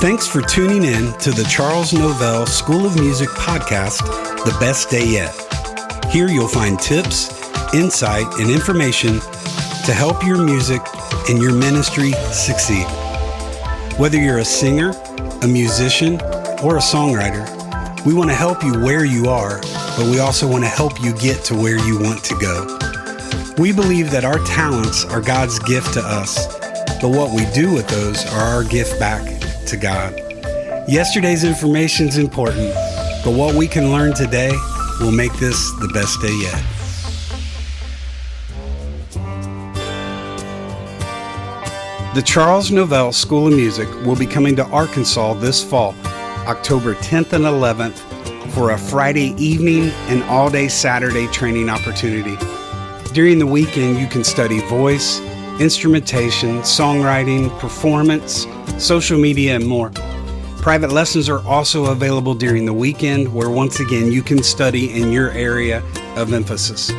Thanks for tuning in to the Charles Novell School of Music podcast, The Best Day Yet. Here you'll find tips, insight, and information to help your music and your ministry succeed. Whether you're a singer, a musician, or a songwriter, we want to help you where you are, but we also want to help you get to where you want to go. We believe that our talents are God's gift to us, but what we do with those are our gift back to God. Yesterday's information is important, but what we can learn today will make this the best day yet. The Charles Novell School of Music will be coming to Arkansas this fall, October 10th and 11th, for a Friday evening and all-day Saturday training opportunity. During the weekend, you can study voice, instrumentation, songwriting, performance, social media, and more. Private lessons are also available during the weekend, where once again you can study in your area of emphasis.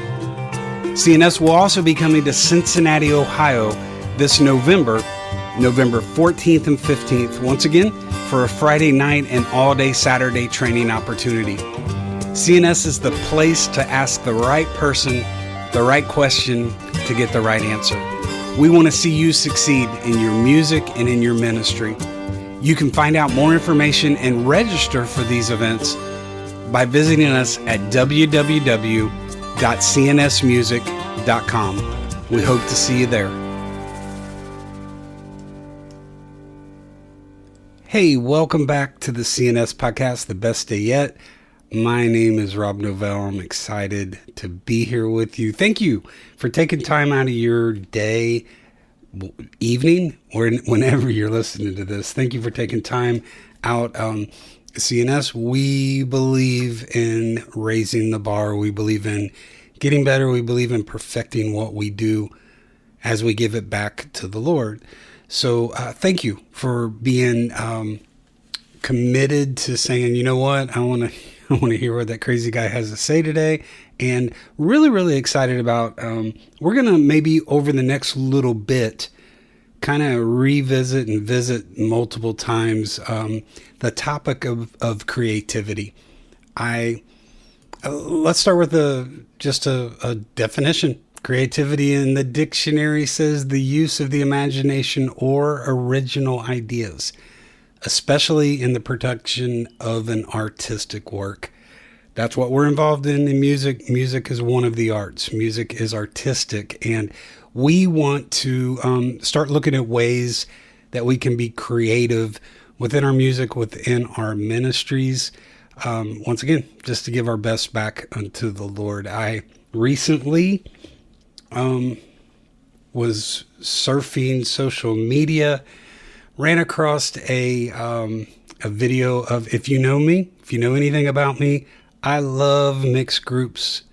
CNS will also be coming to Cincinnati, Ohio this November 14th and 15th, once again for a Friday night and all-day Saturday training opportunity. CNS is the place to ask the right person the right question to get the right answer. We want to see you succeed in your music and in your ministry. You can find out more information and register for these events by visiting us at www.cnsmusic.com. We hope to see you there. Hey, welcome back to the CNS podcast, The Best Day Yet. My name is Rob Novell. I'm excited to be here with you. Thank you for taking time out of your day, evening, or whenever you're listening to this. Thank you for taking time out. CNS, we believe in raising the bar. We believe in getting better. We believe in perfecting what we do as we give it back to the Lord. So thank you for being committed to saying, you know what, I want to hear what that crazy guy has to say today, and really excited about, we're going to maybe over the next little bit kind of revisit and visit multiple times the topic of creativity. Let's start with just a definition. Creativity in the dictionary says the use of the imagination or original ideas, especially in the production of an artistic work. That's what we're involved in music. Music is one of the arts. Music is artistic, and we want to start looking at ways that we can be creative within our music, within our ministries. Once again, just to give our best back unto the Lord. I recently was surfing social media, ran across a video of, if you know me, if you know anything about me, I love mixed groups.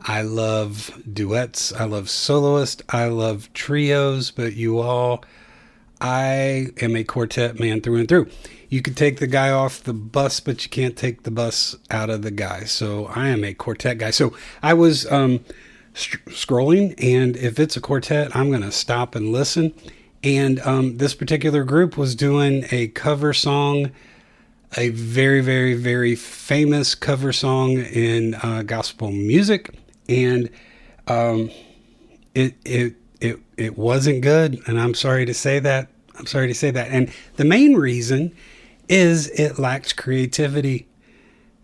I love duets. I love soloists. I love trios, but I am a quartet man through and through. You could take the guy off the bus, but you can't take the bus out of the guy. So I am a quartet guy. So I was scrolling, and if it's a quartet, I'm going to stop and listen. And this particular group was doing a cover song, a very famous cover song in gospel music, and it wasn't good. And I'm sorry to say that. And the main reason is it lacked creativity.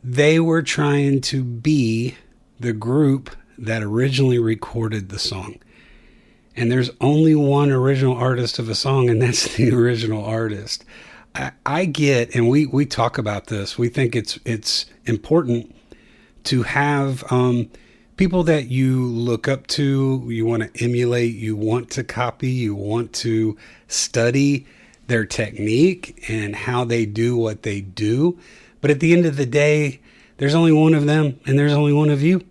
They were trying to be the group that originally recorded the song. And there's only one original artist of a song, and that's the original artist. I get, and we talk about this, we think it's important to have people that you look up to, you want to emulate, you want to copy, you want to study their technique and how they do what they do. But at the end of the day, there's only one of them, and there's only one of you.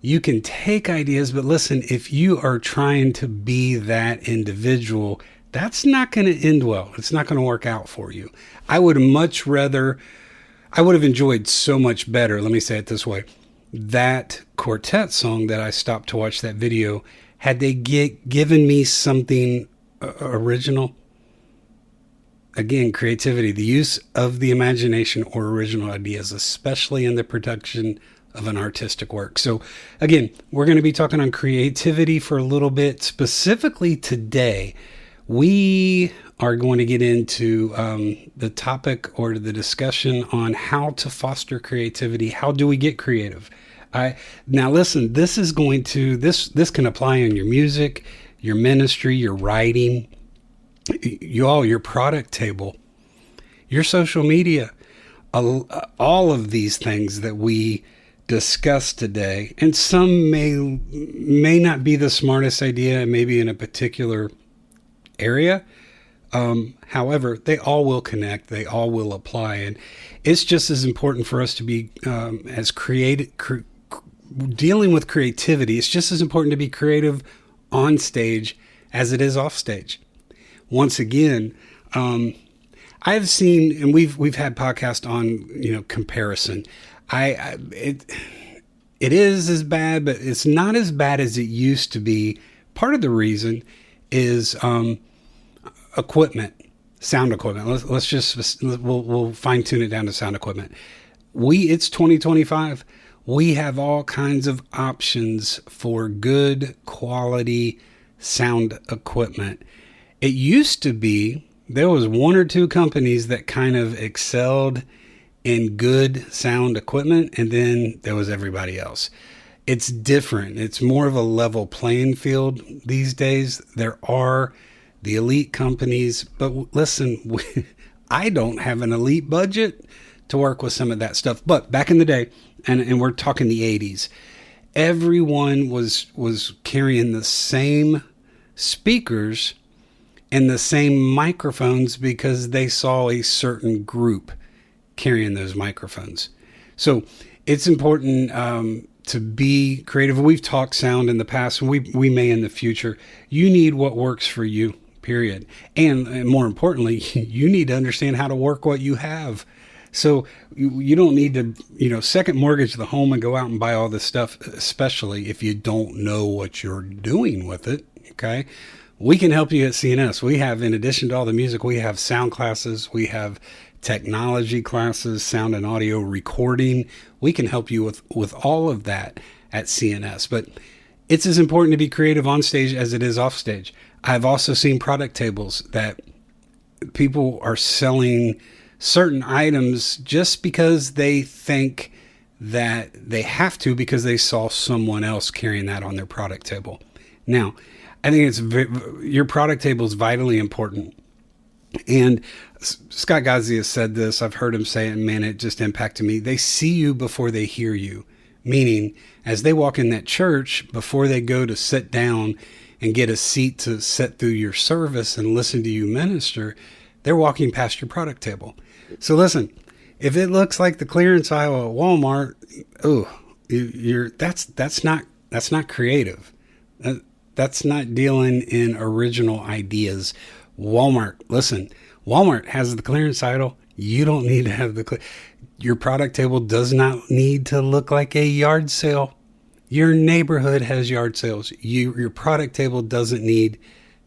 You can take ideas, but listen, if you are trying to be that individual, that's not going to end well. It's not going to work out for you. I would have enjoyed so much better, let me say it this way, that quartet song that I stopped to watch that video, had they given me something original. again, creativity, the use of the imagination or original ideas, especially in the production of an artistic work. So again, we're going to be talking on creativity for a little bit. Specifically today, we are going to get into the topic or the discussion on how to foster creativity. How do we get creative? Now listen, this can apply in your music, your ministry, your writing, your product table, your social media, all of these things that we discuss today. And some may not be the smartest idea, maybe in a particular area. However, they all will connect. They all will apply. And it's just as important for us to be dealing with creativity. It's just as important to be creative on stage as it is off stage. Once again, I've seen, and we've had podcasts on, comparison. It is as bad, but it's not as bad as it used to be. Part of the reason is equipment, sound equipment. We'll fine tune it down to sound equipment. It's 2025. We have all kinds of options for good quality sound equipment. It used to be there was one or two companies that kind of excelled in good sound equipment, and then there was everybody else. It's different. It's more of a level playing field these days. There are the elite companies, but listen, I don't have an elite budget to work with some of that stuff. But back in the day, and we're talking the 80s, everyone was carrying the same speakers and the same microphones because they saw a certain group carrying those microphones. So it's important to be creative. We've talked sound in the past, and we may in the future. You need what works for you, period. And more importantly, you need to understand how to work what you have. So you don't need to, second mortgage the home and go out and buy all this stuff, especially if you don't know what you're doing with it. Okay. We can help you at CNS. We have, in addition to all the music, we have sound classes. We have technology classes, sound and audio recording. We can help you with all of that at CNS. But it's as important to be creative on stage as it is off stage. I've also seen product tables that people are selling certain items just because they think that they have to, because they saw someone else carrying that on their product table. Now, I think your product table is vitally important. And Scott Gazzi has said this. I've heard him say it, and man, it just impacted me. They see you before they hear you. Meaning, as they walk in that church, before they go to sit down and get a seat to sit through your service and listen to you minister, they're walking past your product table. So listen, if it looks like the clearance aisle at Walmart, that's not creative. That's not dealing in original ideas. Walmart has the clearance aisle. You don't need to have your product table does not need to look like a yard sale. Your neighborhood has yard sales. Your product table doesn't need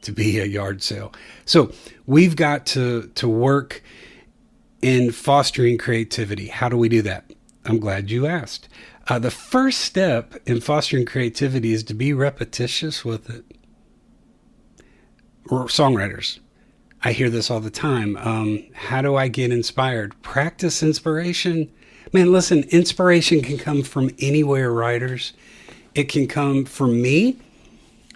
to be a yard sale. So we've got to work in fostering creativity. How do we do that? I'm glad you asked. The first step in fostering creativity is to be repetitious with it. Or songwriters, I hear this all the time. How do I get inspired? Practice inspiration. Man, listen, inspiration can come from anywhere, writers. It can come from me.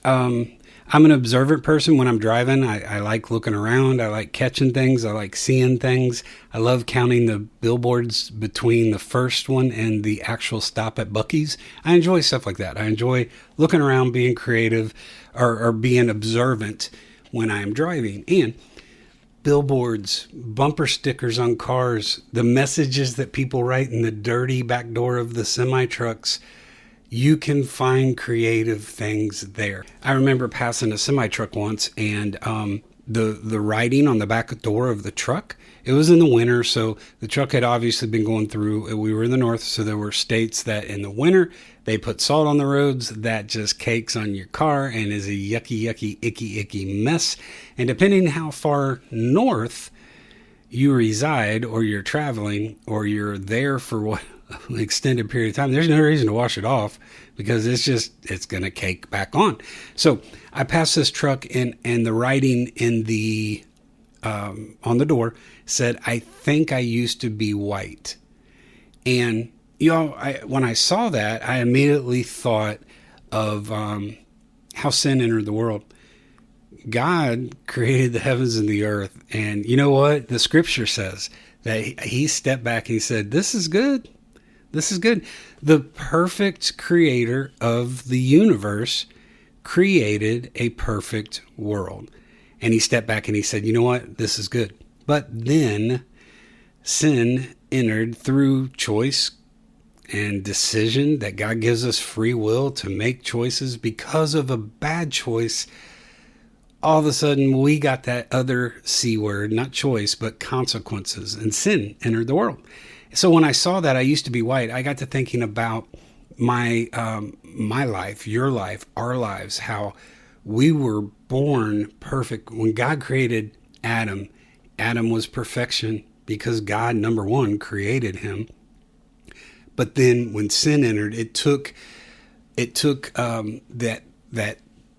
I'm an observant person when I'm driving. I like looking around. I like catching things. I like seeing things. I love counting the billboards between the first one and the actual stop at Buc-ee's. I enjoy stuff like that. I enjoy looking around, being creative, or being observant when I am driving. And billboards, bumper stickers on cars, the messages that people write in the dirty back door of the semi-trucks, you can find creative things there. I remember passing a semi-truck once, and the writing on the back door of the truck, it was in the winter, so the truck had obviously been going through, we were in the north, so there were states that in the winter, they put salt on the roads that just cakes on your car and is a yucky, icky mess. And depending how far north you reside or you're traveling or you're there for what an extended period of time, there's no reason to wash it off because it's going to cake back on. So I passed this truck and the writing in the on the door said, "I think I used to be white." And when I saw that, I immediately thought of how sin entered the world. God created the heavens and the earth, and you know what? The scripture says that he stepped back and he said, "This is good. This is good." The perfect creator of the universe created a perfect world. And he stepped back and he said, "You know what? This is good." But then sin entered through choice and decision, that God gives us free will to make choices. Because of a bad choice, all of a sudden we got that other C word, not choice, but consequences, and sin entered the world. So when I saw that I used to be white, I got to thinking about my life, your life, our lives, how we were born perfect. When God created Adam, Adam was perfection because God, number one, created him. But then when sin entered, it took that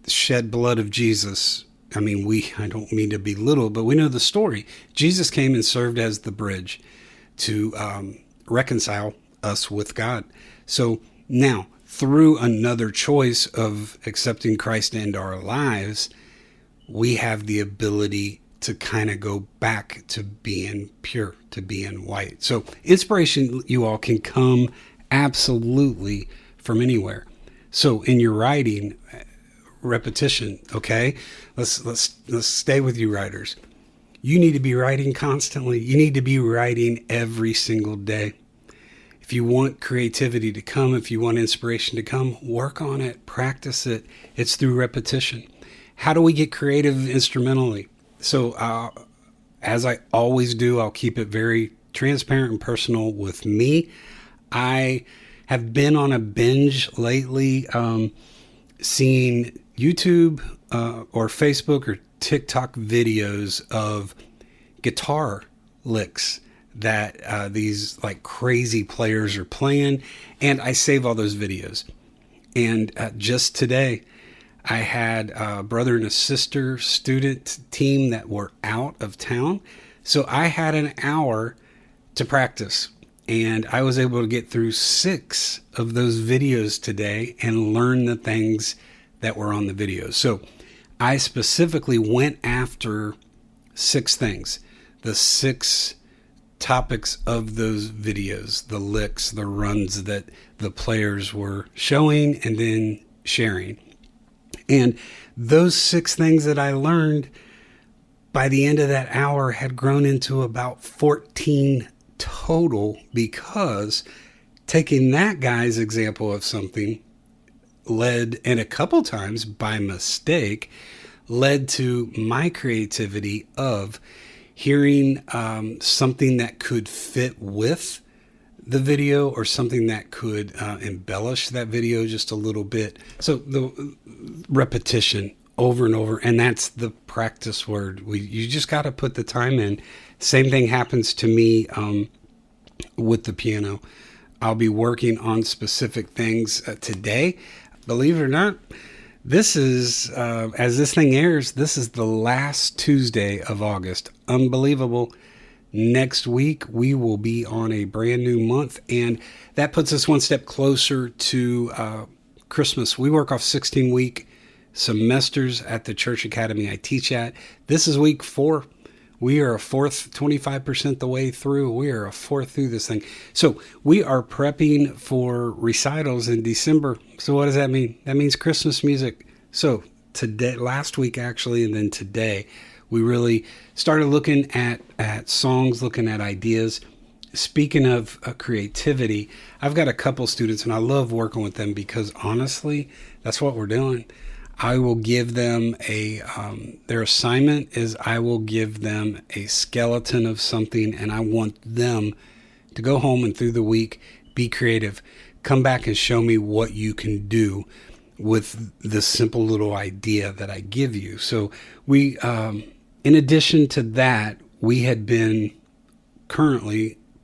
shed blood of Jesus. I mean, I don't mean to belittle, but we know the story. Jesus came and served as the bridge to reconcile us with God. So now, through another choice of accepting Christ into our lives, we have the ability to kind of go back to being pure, to being white. So inspiration, you all, can come absolutely from anywhere. So in your writing, repetition, okay? Let's stay with you writers. You need to be writing constantly. You need to be writing every single day. If you want creativity to come, if you want inspiration to come, work on it, practice it. It's through repetition. How do we get creative instrumentally? So as I always do, I'll keep it very transparent and personal with me. I have been on a binge lately, seeing YouTube or Facebook or TikTok videos of guitar licks that these like crazy players are playing, and I save all those videos. And just today, I had a brother and a sister student team that were out of town, so I had an hour to practice, and I was able to get through 6 of those videos today and learn the things that were on the videos. So I specifically went after 6 things, the 6 topics of those videos, the licks, the runs that the players were showing and then sharing. And those 6 things that I learned by the end of that hour had grown into about 14 total, because taking that guy's example of something led, and a couple times by mistake, led to my creativity of hearing something that could fit with the video or something that could embellish that video just a little bit. So the repetition over and over, and that's the practice word. You just got to put the time in. Same thing happens to me with the piano. I'll be working on specific things today. Believe it or not, this is, as this thing airs, this is the last Tuesday of August. Unbelievable. Next week, we will be on a brand new month, and that puts us one step closer to Christmas. We work off 16-week semesters at the church academy I teach at. This is week 4. We are a fourth, 25% the way through. We are a fourth through this thing. So we are prepping for recitals in December. So what does that mean? That means Christmas music. So today, last week actually, and then today, we really started looking at songs, looking at ideas. Speaking of creativity, I've got a couple students, and I love working with them because honestly, that's what we're doing. I will give them their assignment is I will give them a skeleton of something, and I want them to go home and through the week be creative. Come back and show me what you can do with the simple little idea that I give you. So we, in addition to that, we had been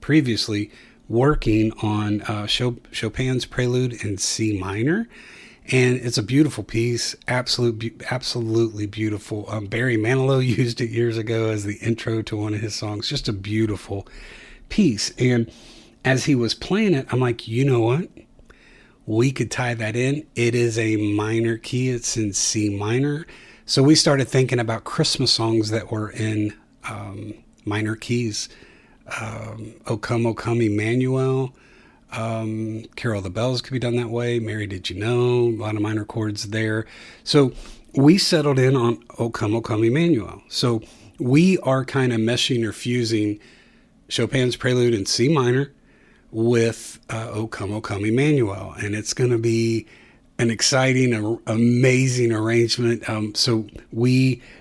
previously working on Chopin's Prelude in C minor. And it's a beautiful piece, absolutely beautiful. Barry Manilow used it years ago as the intro to one of his songs. Just a beautiful piece. And as he was playing it, I'm like, you know what? We could tie that in. It is a minor key. It's in C minor. So we started thinking about Christmas songs that were in minor keys. O Come, Emmanuel. Carol of the Bells could be done that way. Mary, Did You Know? A lot of minor chords there. So we settled in on O Come, Emmanuel. So we are kind of meshing or fusing Chopin's Prelude in C minor with O Come, Emmanuel. And it's going to be an exciting, amazing arrangement. So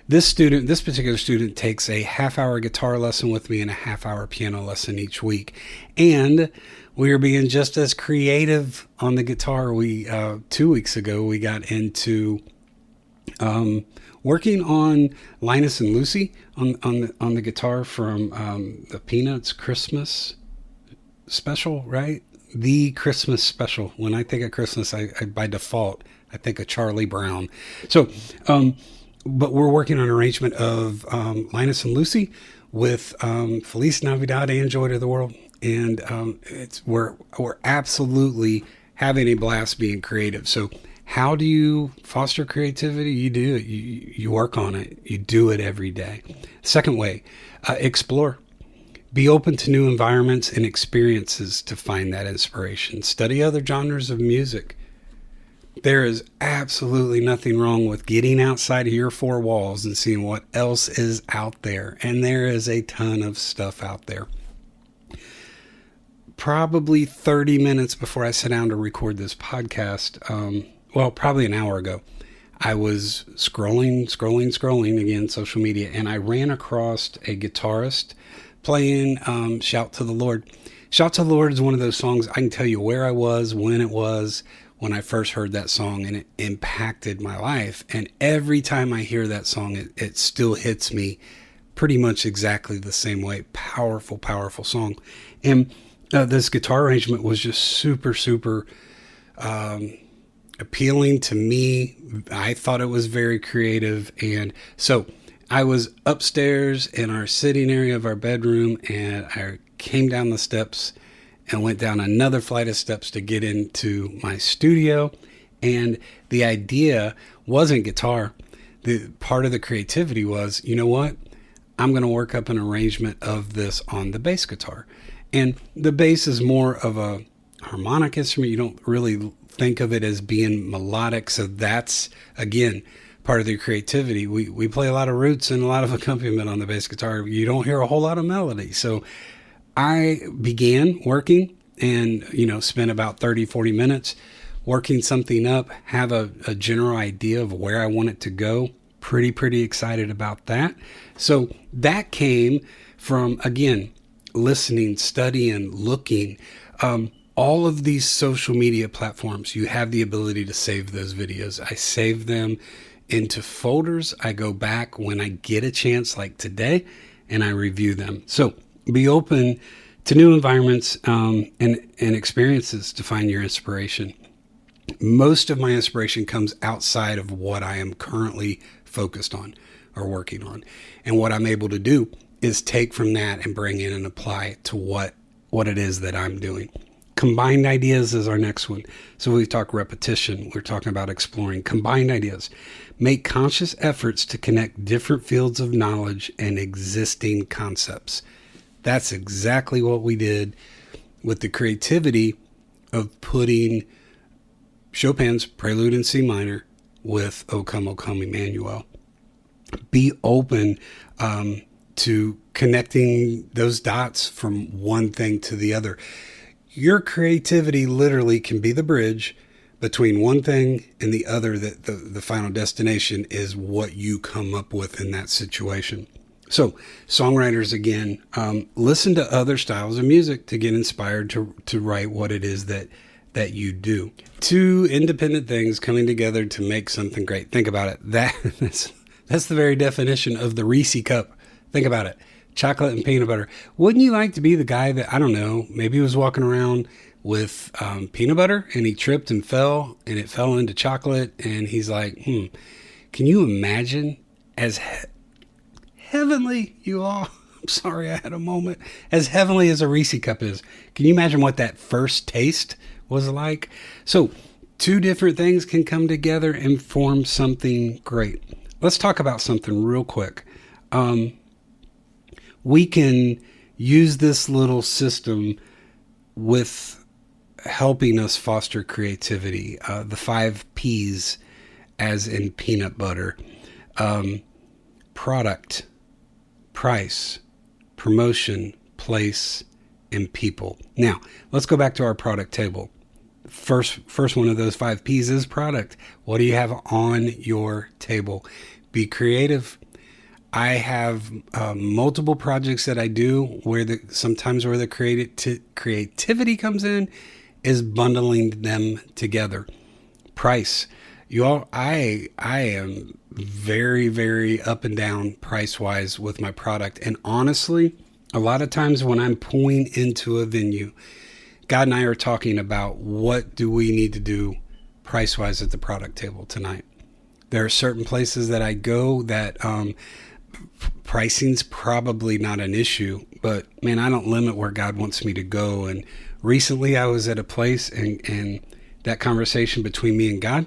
this particular student takes a half-hour guitar lesson with me and a half-hour piano lesson each week. And we are being just as creative on the guitar. 2 weeks ago, we got into working on Linus and Lucy on the guitar from the Peanuts Christmas special, right? The Christmas special. When I think of Christmas, I by default, I think of Charlie Brown. So, but we're working on an arrangement of Linus and Lucy with Feliz Navidad and Joy to the World. And we're absolutely having a blast being creative. So how do you foster creativity? You do it. You work on it. You do it every day. Second way, explore. Be open to new environments and experiences to find that inspiration. Study other genres of music. There is absolutely nothing wrong with getting outside of your four walls and seeing what else is out there. And there is a ton of stuff out there. Probably 30 minutes before I sat down to record this podcast, probably an hour ago, I was scrolling again, social media, and I ran across a guitarist playing Shout to the Lord. Shout to the Lord is one of those songs I can tell you where I was, when it was, when I first heard that song, and it impacted my life. And every time I hear that song, it still hits me pretty much exactly the same way. Powerful, powerful song. And this guitar arrangement was just super, super appealing to me. I thought it was very creative. And so I was upstairs in our sitting area of our bedroom, and I came down the steps and went down another flight of steps to get into my studio. And the idea wasn't guitar. The part of the creativity was, you know what? I'm going to work up an arrangement of this on the bass guitar. And the bass is more of a harmonic instrument. You don't really think of it as being melodic. So that's, again, part of the creativity. We play a lot of roots and a lot of accompaniment on the bass guitar. You don't hear a whole lot of melody. So I began working and, spent about 30, 40 minutes working something up, have a general idea of where I want it to go. Pretty excited about that. So that came from, again, listening, studying, looking. All of these social media platforms, you have the ability to save those videos. I save them into folders. I go back when I get a chance, like today, and I review them. So be open to new environments and experiences to find your inspiration. Most of my inspiration comes outside of what I am currently focused on or working on. And what I'm able to do is take from that and bring in and apply to what it is that I'm doing. Combined ideas is our next one. So we talk repetition. We're talking about exploring combined ideas. Make conscious efforts to connect different fields of knowledge and existing concepts. That's exactly what we did with the creativity of putting Chopin's Prelude in C minor with O Come, Emmanuel. Be open to connecting those dots from one thing to the other. Your creativity literally can be the bridge between one thing and the other, that the final destination is what you come up with in that situation. So songwriters, again, listen to other styles of music to get inspired to write what it is that you do. Two independent things coming together to make something great. Think about it. That's the very definition of the Reese cup. Think about it. chocolate and peanut butter. Wouldn't you like to be the guy that, I don't know, maybe he was walking around with peanut butter and he tripped and fell and it fell into chocolate, and he's like, can you imagine as heavenly you are? I'm sorry, I had a moment. As heavenly as a Reese cup is, can you imagine what that first taste was like? So two different things can come together and form something great. Let's talk about something real quick. We can use this little system with helping us foster creativity. The 5 P's, as in peanut butter: product, price, promotion, place, and people. Now, let's go back to our product table. First one of those 5 P's is product. What do you have on your table? Be creative. I have multiple projects that I do where sometimes where the creativity comes in is bundling them together. Price. You all, I am very, very up and down price wise with my product. And honestly, a lot of times when I'm pulling into a venue, God and I are talking about what do we need to do price wise at the product table tonight. There are certain places that I go that pricing's probably not an issue, but man, I don't limit where God wants me to go. And recently I was at a place and that conversation between me and God,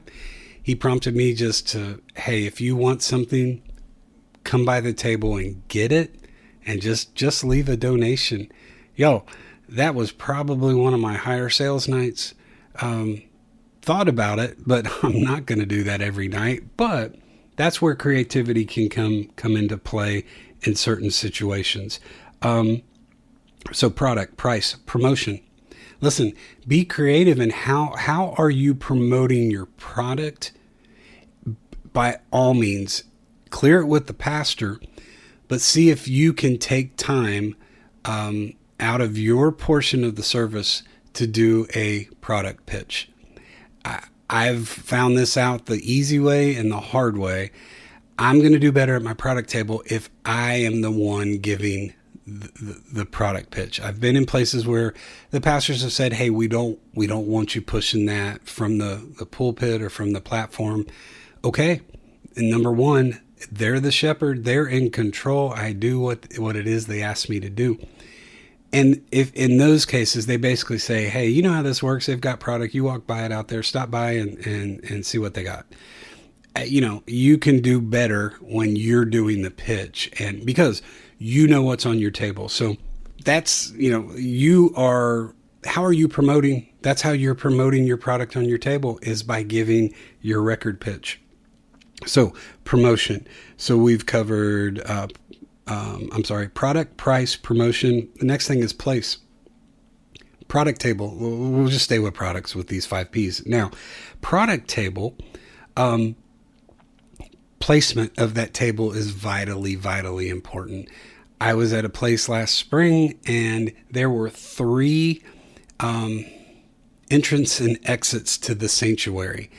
he prompted me just to, hey, if you want something, come by the table and get it, and just leave a donation. Yo, that was probably one of my higher sales nights. Thought about it, but I'm not going to do that every night. But that's where creativity can come into play in certain situations. So product, price, promotion. Listen, be creative in how are you promoting your product? By all means, clear it with the pastor, but see if you can take time out of your portion of the service to do a product pitch. I've found this out the easy way and the hard way. I'm going to do better at my product table if I am the one giving the product pitch. I've been in places where the pastors have said, hey, we don't want you pushing that from the pulpit or from the platform. Okay. And number one, they're the shepherd. They're in control. I do what it is they ask me to do. And if in those cases, they basically say, hey, you know how this works. They've got product. You walk by it out there, stop by and see what they got. You can do better when you're doing the pitch, and because you know what's on your table. So that's, how are you promoting? That's how you're promoting your product on your table, is by giving your record pitch. So promotion. So we've covered, product, price, promotion. The next thing is place. Product table. We'll just stay with products with these 5 P's. Now, product table, placement of that table is vitally, vitally important. I was at a place last spring and there were 3 entrance and exits to the sanctuary.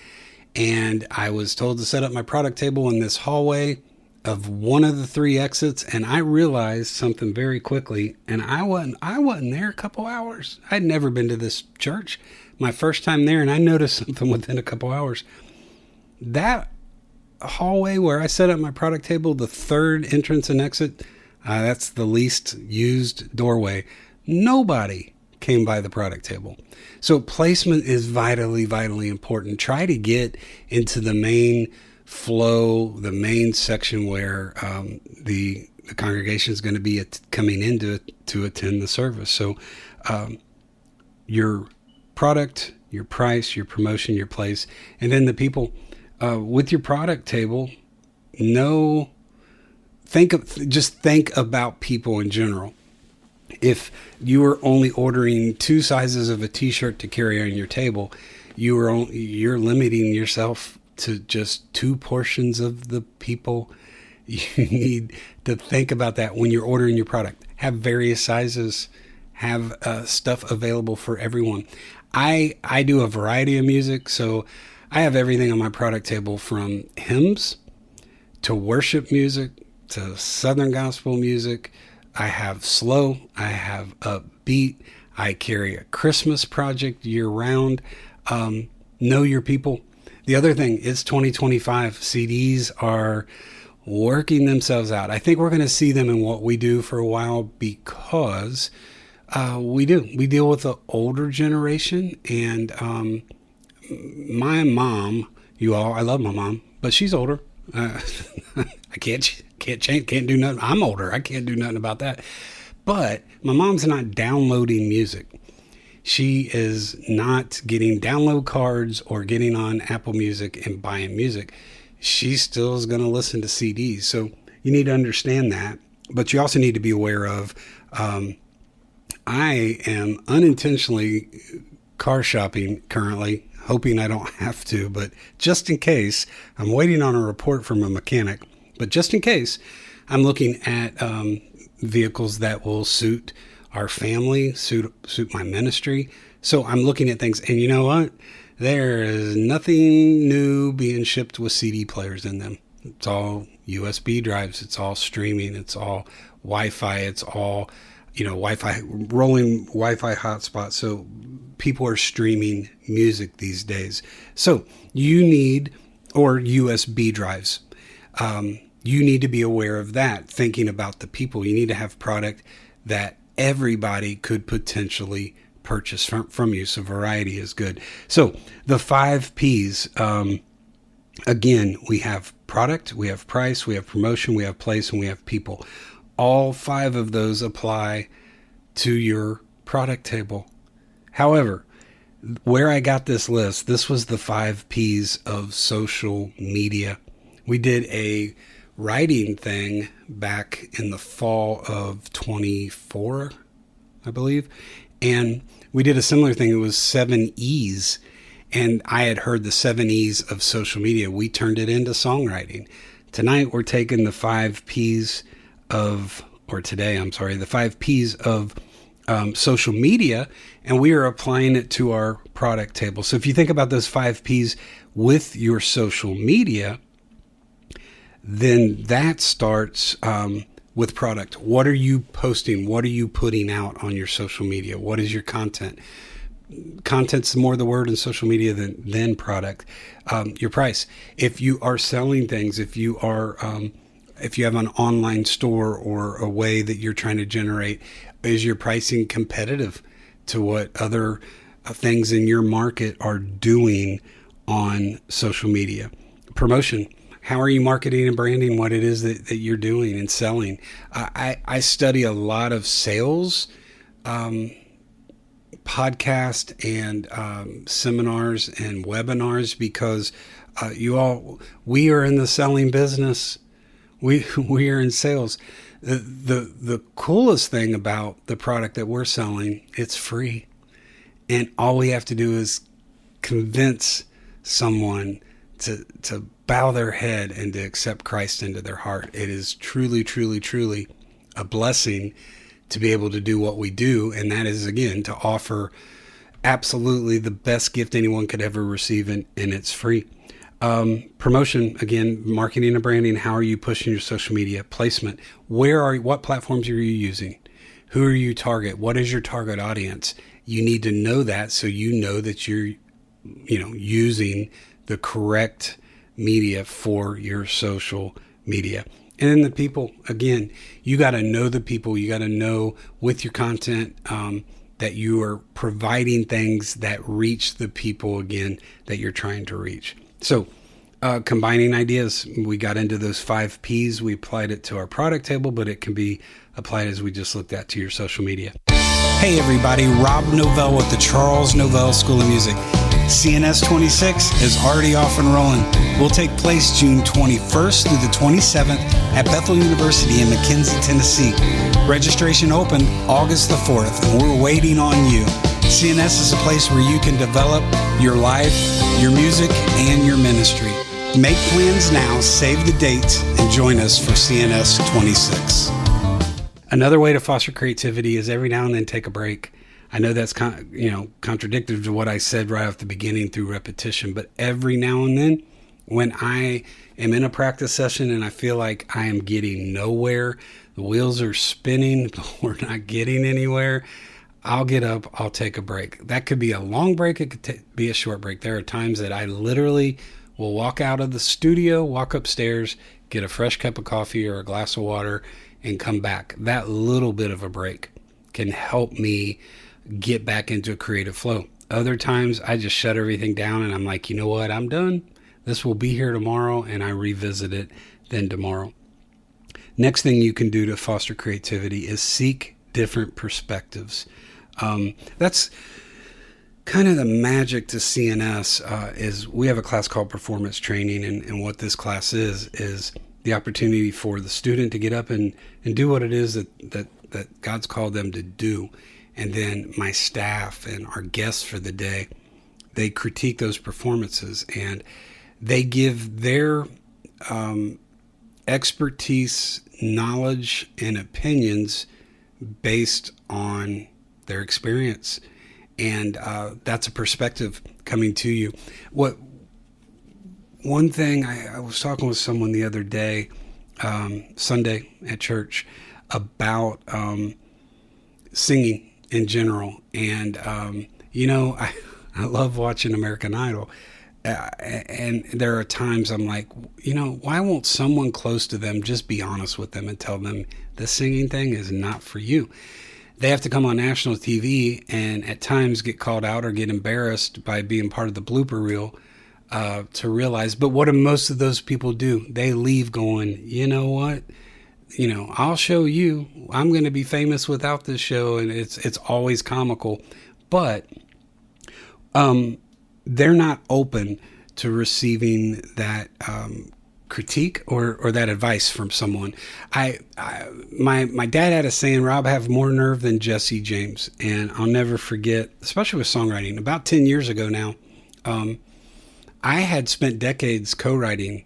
And I was told to set up my product table in this hallway of one of the 3 exits. And I realized something very quickly. And I wasn't there a couple hours. I'd never been to this church. My first time there. And I noticed something within a couple hours. That hallway where I set up my product table, the 3rd entrance and exit, that's the least used doorway. Nobody came by the product table. So placement is vitally, vitally important. Try to get into the main flow, the main section where the congregation is going to be coming into to attend the service. So your product, your price, your promotion, your place, and then the people with your product table. Think about people in general. If you are only ordering 2 sizes of a t-shirt to carry on your table, you're limiting yourself to just 2 portions of the people. You need to think about that when you're ordering your product. Have various sizes, have stuff available for everyone. I do a variety of music, so I have everything on my product table from hymns to worship music to Southern gospel music, I have slow, I have upbeat, I carry a Christmas project year round. Know your people. The other thing is 2025. CDs are working themselves out. I think we're going to see them in what we do for a while because we deal with the older generation. And my mom, I love my mom, but she's older. I can't change, can't do nothing. I'm older. I can't do nothing about that. But my mom's not downloading music. She is not getting download cards or getting on Apple Music and buying music. She still is going to listen to CDs. So you need to understand that. But you also need to be aware of, I am unintentionally car shopping currently, hoping I don't have to, but just in case, I'm waiting on a report from a mechanic. But just in case, I'm looking at vehicles that will suit our family, suit my ministry. So I'm looking at things, and you know what? There is nothing new being shipped with CD players in them. It's all USB drives. It's all streaming. It's all Wi-Fi. It's all, Wi-Fi, rolling Wi-Fi hotspots. So people are streaming music these days. So you need, or USB drives. You need to be aware of that, thinking about the people. You need to have product that everybody could potentially purchase from you. So variety is good. So the 5 P's, again, we have product, we have price, we have promotion, we have place, and we have people. All 5 of those apply to your product table. However, where I got this list, this was the 5 P's of social media. We did a writing thing back in the fall of 24, I believe. And we did a similar thing. It was 7 E's. And I had heard the 7 E's of social media. We turned it into songwriting. Tonight, we're taking the 5 P's of, or today, I'm sorry, the 5 P's of social media, and we are applying it to our product table. So if you think about those 5 P's with your social media, then that starts with product. What are you posting? What are you putting out on your social media? What is your content? Content's more the word in social media than product. Your price. If you are selling things, if you have an online store or a way that you're trying to generate, is your pricing competitive to what other things in your market are doing on social media? Promotion. How are you marketing and branding what it is that you're doing and selling? I study a lot of sales podcast and seminars and webinars because we are in the selling business. We are in sales. The coolest thing about the product that we're selling, it's free. And all we have to do is convince someone to bow their head and to accept Christ into their heart. It is truly, truly, truly a blessing to be able to do what we do. And that is, again, to offer absolutely the best gift anyone could ever receive, and it's free. Promotion, again, marketing and branding. How are you pushing your social media? Placement. What platforms are you using? Who are you target? What is your target audience? You need to know that so you know that you're, using the correct media for your social media. And then the people, again, you got to know the people. You got to know with your content that you are providing things that reach the people, again, that you're trying to reach. So combining ideas, we got into those 5 P's. We applied it to our product table, but it can be applied, as we just looked at, to your social media. Hey, everybody. Rob Novell with the Charles Novell School of Music. CNS 26 is already off and rolling. Will take place June 21st through the 27th at Bethel University in McKenzie, Tennessee. Registration opened August the 4th, and we're waiting on you. CNS is a place where you can develop your life, your music, and your ministry. Make plans now, save the date, and join us for CNS 26. Another way to foster creativity is every now and then take a break. I know that's contradictory to what I said right off the beginning through repetition, but every now and then When I am in a practice session and I feel like I am getting nowhere, the wheels are spinning, but we're not getting anywhere, I'll get up, I'll take a break. That could be a long break, it could be a short break. There are times that I literally will walk out of the studio, walk upstairs, get a fresh cup of coffee or a glass of water, and come back. That little bit of a break can help me get back into a creative flow. Other times I just shut everything down and I'm like, you know what, I'm done. This will be here tomorrow, and I revisit it then tomorrow. Next thing you can do to foster creativity is seek different perspectives. That's kind of the magic to CNS. Is we have a class called performance training, and what this class is the opportunity for the student to get up and do what it is that God's called them to do. And then my staff and our guests for the day, they critique those performances, and they give their expertise, knowledge, and opinions based on their experience. And that's a perspective coming to you. One thing, I was talking with someone the other day, Sunday at church, about singing in general. And, I love watching American Idol. And there are times I'm like, why won't someone close to them just be honest with them and tell them the singing thing is not for you? They have to come on national TV and at times get called out or get embarrassed by being part of the blooper reel to realize. But what do most of those people do? They leave going, you know what? I'll show you. I'm going to be famous without this show. And it's always comical. But they're not open to receiving that critique or that advice from someone. My dad had a saying, Rob, have more nerve than Jesse James. And I'll never forget, especially with songwriting, about 10 years ago now, I had spent decades co-writing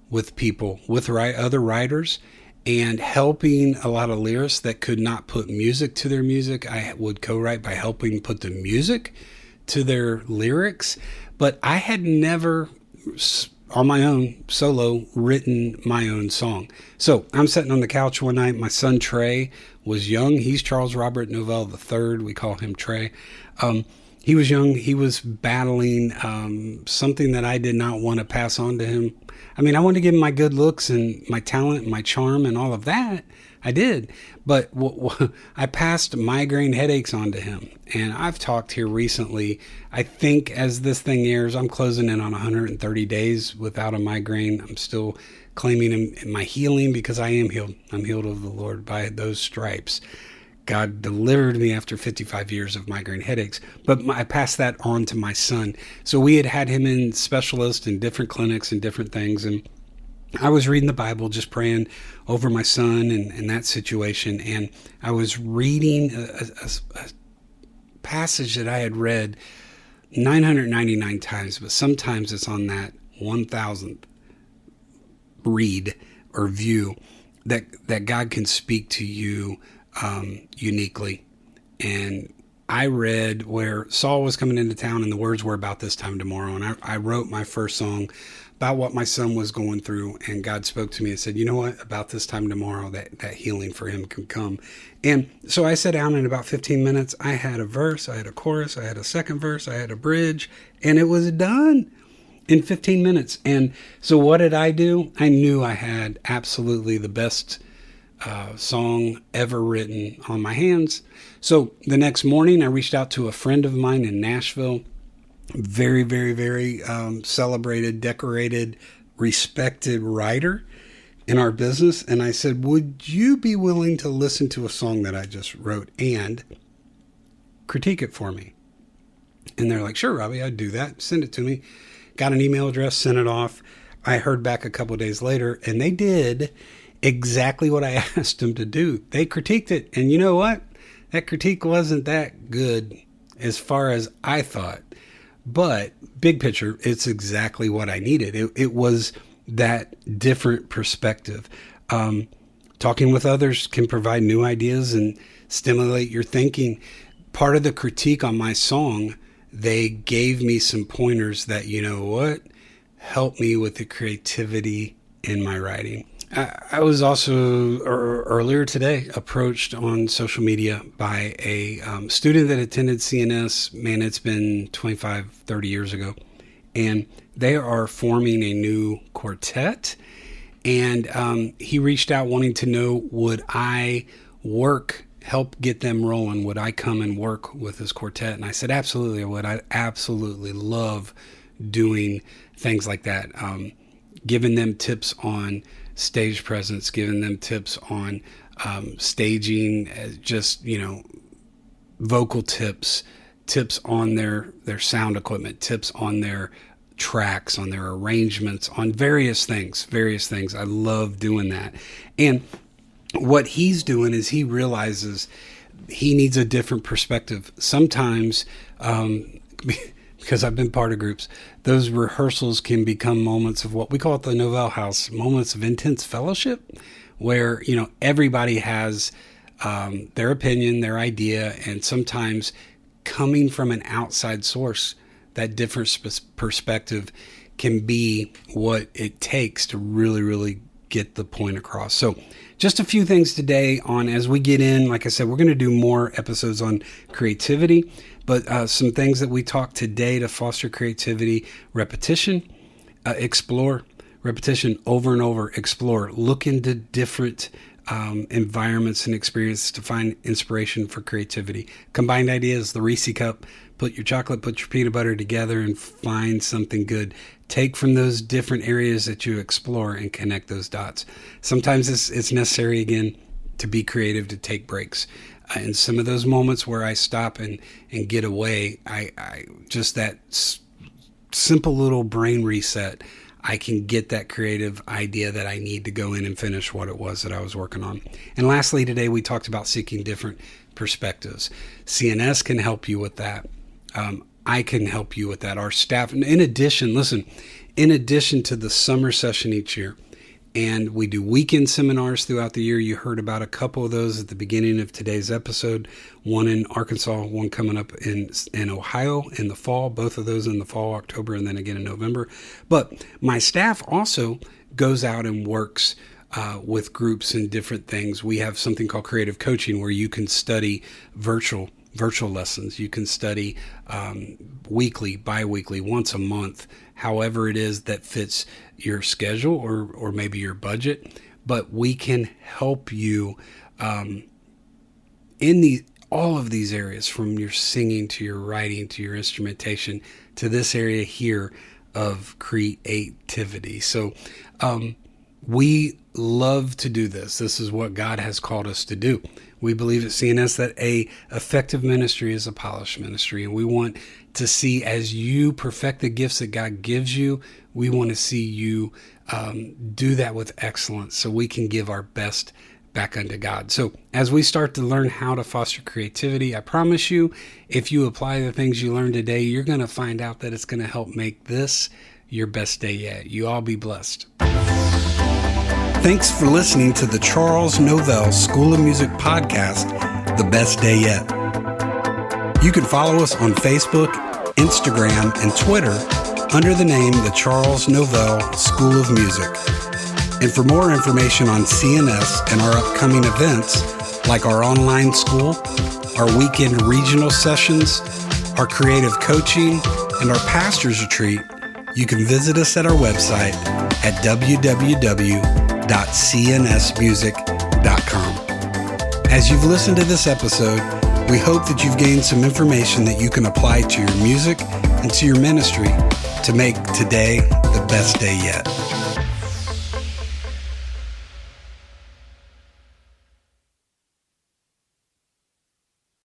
with people, with other writers, and helping a lot of lyrics that could not put music to their music. I would co-write by helping put the music to their lyrics, but I had never on my own solo written my own song. So I'm sitting on the couch one night. My son Trey was young. He's Charles Robert Novell III. We call him Trey. He was young. He was battling something that I did not want to pass on to him. I mean, I wanted to give him my good looks and my talent and my charm and all of that. I did. But I passed migraine headaches on to him. And I've talked here recently. I think as this thing airs, I'm closing in on 130 days without a migraine. I'm still claiming my healing because I am healed. I'm healed of the Lord by those stripes. God delivered me after 55 years of migraine headaches. But I passed that on to my son. So we had him in specialists in different clinics and different things. And I was reading the Bible, just praying over my son and that situation. And I was reading a passage that I had read 999 times, but sometimes it's on that 1,000th read or view that God can speak to you uniquely. And I read where Saul was coming into town and the words were about this time tomorrow. And I wrote my first song about what my son was going through. And God spoke to me and said, you know what, about this time tomorrow, that healing for him can come. And so I sat down in about 15 minutes. I had a verse, I had a chorus, I had a second verse, I had a bridge, and it was done in 15 minutes. And so what did I do? I knew I had absolutely the best song ever written on my hands. So the next morning, I reached out to a friend of mine in Nashville, very, very, very celebrated, decorated, respected writer in our business. And I said, would you be willing to listen to a song that I just wrote and critique it for me? And they're like, sure, Robbie, I'd do that. Send it to me. Got an email address, sent it off. I heard back a couple of days later, and they did exactly what I asked them to do. They critiqued it. And you know what? That critique wasn't that good as far as I thought. But big picture, it's exactly what I needed. It was that different perspective. Talking with others can provide new ideas and stimulate your thinking. Part of the critique on my song, they gave me some pointers that, you know what, help me with the creativity in my writing. I was also earlier today approached on social media by a student that attended CNS. Man, it's been 25, 30 years ago. And they are forming a new quartet. And he reached out wanting to know, would I help get them rolling? Would I come and work with this quartet? And I said, absolutely, I would. I absolutely love doing things like that. Giving them tips on stage presence, giving them tips on staging, just, vocal tips on their sound equipment, tips on their tracks, on their arrangements, on various things. I love doing that. And what he's doing is he realizes he needs a different perspective. Sometimes, because I've been part of groups, those rehearsals can become moments of what we call at the Novell House, moments of intense fellowship, where, everybody has their opinion, their idea, and sometimes coming from an outside source, that different perspective can be what it takes to really, really get the point across. So just a few things today on, as we get in, like I said, we're going to do more episodes on creativity, but some things that we talk today to foster creativity: repetition, explore, repetition over and over, explore, look into different environments and experiences to find inspiration for creativity. Combined ideas, the Reese cup, put your chocolate, put your peanut butter together and find something good. Take from those different areas that you explore and connect those dots. Sometimes it's necessary, again, to be creative, to take breaks. And some of those moments where I stop and get away, I just that simple little brain reset, I can get that creative idea that I need to go in and finish what it was that I was working on. And lastly, today we talked about seeking different perspectives. CNS can help you with that. I can help you with that. Our staff, in addition to the summer session each year, and we do weekend seminars throughout the year. You heard about a couple of those at the beginning of today's episode. One in Arkansas, one coming up in Ohio in the fall, both of those in the fall, October, and then again in November. But my staff also goes out and works with groups and different things. We have something called creative coaching, where you can study virtual lessons. You can study weekly, bi-weekly, once a month, however it is that fits your schedule or maybe your budget. But we can help you in all of these areas, from your singing to your writing to your instrumentation to this area here of creativity. So we love to do this. This is what God has called us to do. We believe at CNS that a effective ministry is a polished ministry, and we want to see, as you perfect the gifts that God gives you, we want to see you do that with excellence, so we can give our best back unto God. So as we start to learn how to foster creativity, I promise you, if you apply the things you learned today, you're going to find out that it's going to help make this your best day yet. You all be blessed. Thanks for listening to the Charles Novell School of Music podcast, The Best Day Yet. You can follow us on Facebook, Instagram, and Twitter under the name the Charles Novell School of Music. And for more information on CNS and our upcoming events, like our online school, our weekend regional sessions, our creative coaching, and our pastor's retreat, you can visit us at our website at www.cnsmusic.com. As you've listened to this episode, we hope that you've gained some information that you can apply to your music and to your ministry to make today the best day yet.